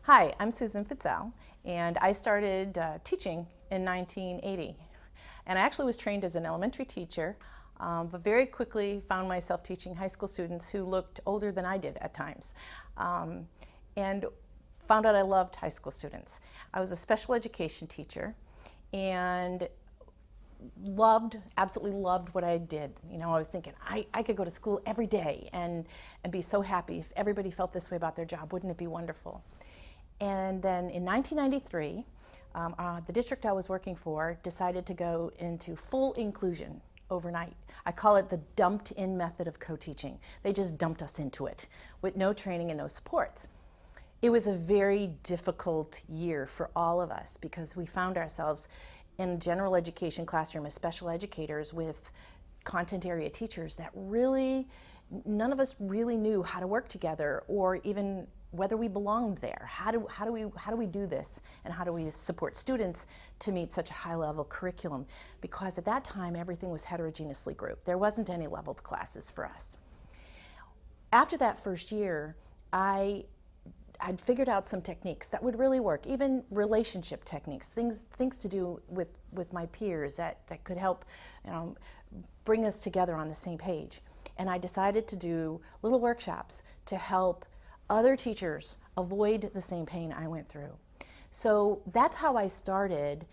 Hi, I'm Susan Fitzell, and I started teaching in 1980. And I actually was trained as an elementary teacher, but very quickly found myself teaching high school students who looked older than I did at times. And found out I loved high school students. I was a special education teacher and absolutely loved what I did. You know, I was thinking I could go to school every day and be so happy. If everybody felt this way about their job, wouldn't it be wonderful? And then in 1993, the district I was working for decided to go into full inclusion overnight. I call it the dumped in method of co-teaching. They just dumped us into it with no training and no supports. It was a very difficult year for all of us because we found ourselves in a general education classroom as special educators with content area teachers that really, none of us really knew how to work together or even whether we belonged there. How do we do this, and how do we support students to meet such a high level curriculum? Because at that time everything was heterogeneously grouped. There wasn't any leveled classes for us. After that first year, I'd figured out some techniques that would really work, even relationship techniques, things to do with my peers that could help, you know, bring us together on the same page. And I decided to do little workshops to help other teachers avoid the same pain I went through. So that's how I started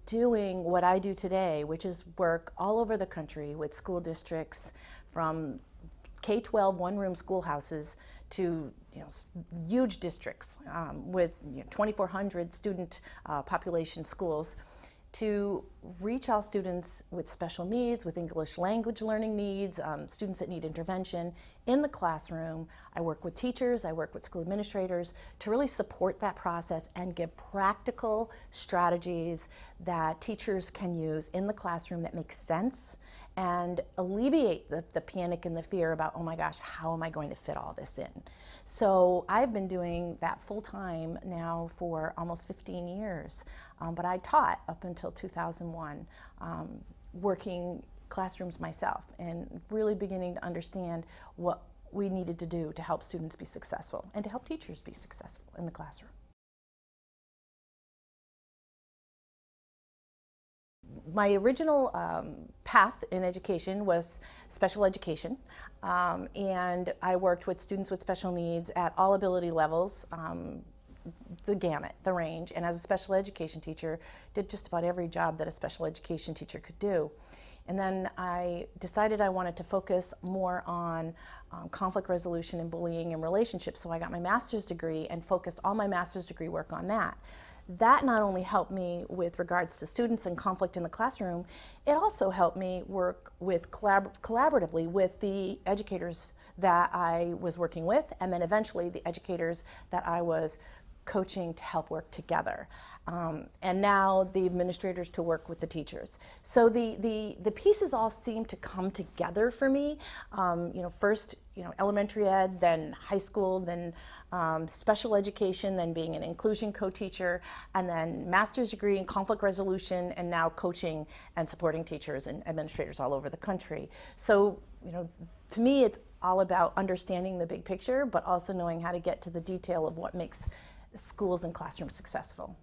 doing what I do today, which is work all over the country with school districts from K-12 one-room schoolhouses to huge districts with 2,400 student population schools, to reach all students with special needs, with English language learning needs, students that need intervention in the classroom. I work with teachers, I work with school administrators to really support that process and give practical strategies that teachers can use in the classroom that make sense and alleviate the panic and the fear about, oh my gosh, how am I going to fit all this in? So I've been doing that full time now for almost 15 years, but I taught up until 2001, working classrooms myself and really beginning to understand what we needed to do to help students be successful and to help teachers be successful in the classroom. My original path in education was special education, and I worked with students with special needs at all ability levels, the gamut, the range, and as a special education teacher, did just about every job that a special education teacher could do. And then I decided I wanted to focus more on conflict resolution and bullying and relationships, so I got my master's degree and focused all my master's degree work on that. That not only helped me with regards to students and conflict in the classroom, it also helped me work with collaboratively with the educators that I was working with, and then eventually the educators that I was coaching to help work together. And now the administrators to work with the teachers. So the pieces all seem to come together for me. First, elementary ed, then high school, then special education, then being an inclusion co-teacher, and then master's degree in conflict resolution, and now coaching and supporting teachers and administrators all over the country. So, to me, it's all about understanding the big picture, but also knowing how to get to the detail of what makes schools and classrooms successful.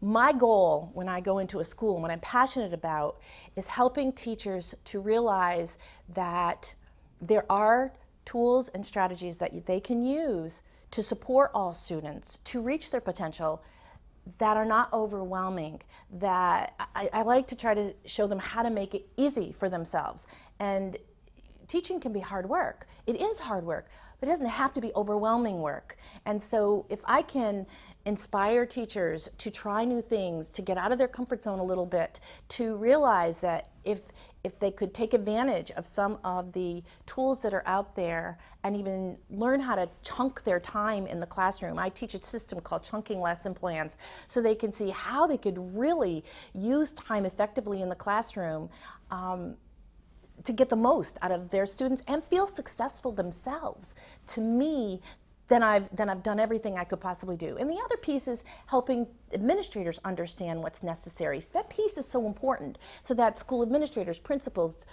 My goal when I go into a school and what I'm passionate about is helping teachers to realize that there are tools and strategies that they can use to support all students to reach their potential that are not overwhelming, that I like to try to show them how to make it easy for themselves. And teaching can be hard work. It is hard work, but it doesn't have to be overwhelming work. And so if I can inspire teachers to try new things, to get out of their comfort zone a little bit, to realize that if they could take advantage of some of the tools that are out there and even learn how to chunk their time in the classroom. I teach a system called chunking lesson plans so they can see how they could really use time effectively in the classroom to get the most out of their students and feel successful themselves. To me, then I've done everything I could possibly do. And the other piece is helping administrators understand what's necessary. So that piece is so important, so that school administrators, principals,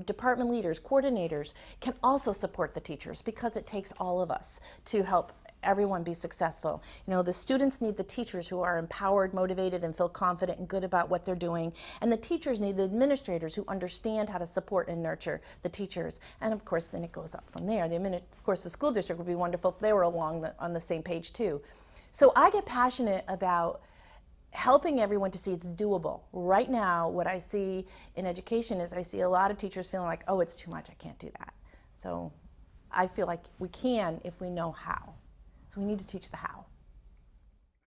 department leaders, coordinators can also support the teachers, because it takes all of us to help everyone be successful. You know, the students need the teachers who are empowered, motivated, and feel confident and good about what they're doing. And the teachers need the administrators who understand how to support and nurture the teachers. And of course, then it goes up from there. Of course, the school district would be wonderful if they were on the same page too. So I get passionate about helping everyone to see it's doable. Right now, what I see in education is I see a lot of teachers feeling like, oh, it's too much, I can't do that. So I feel like we can if we know how. So we need to teach the how.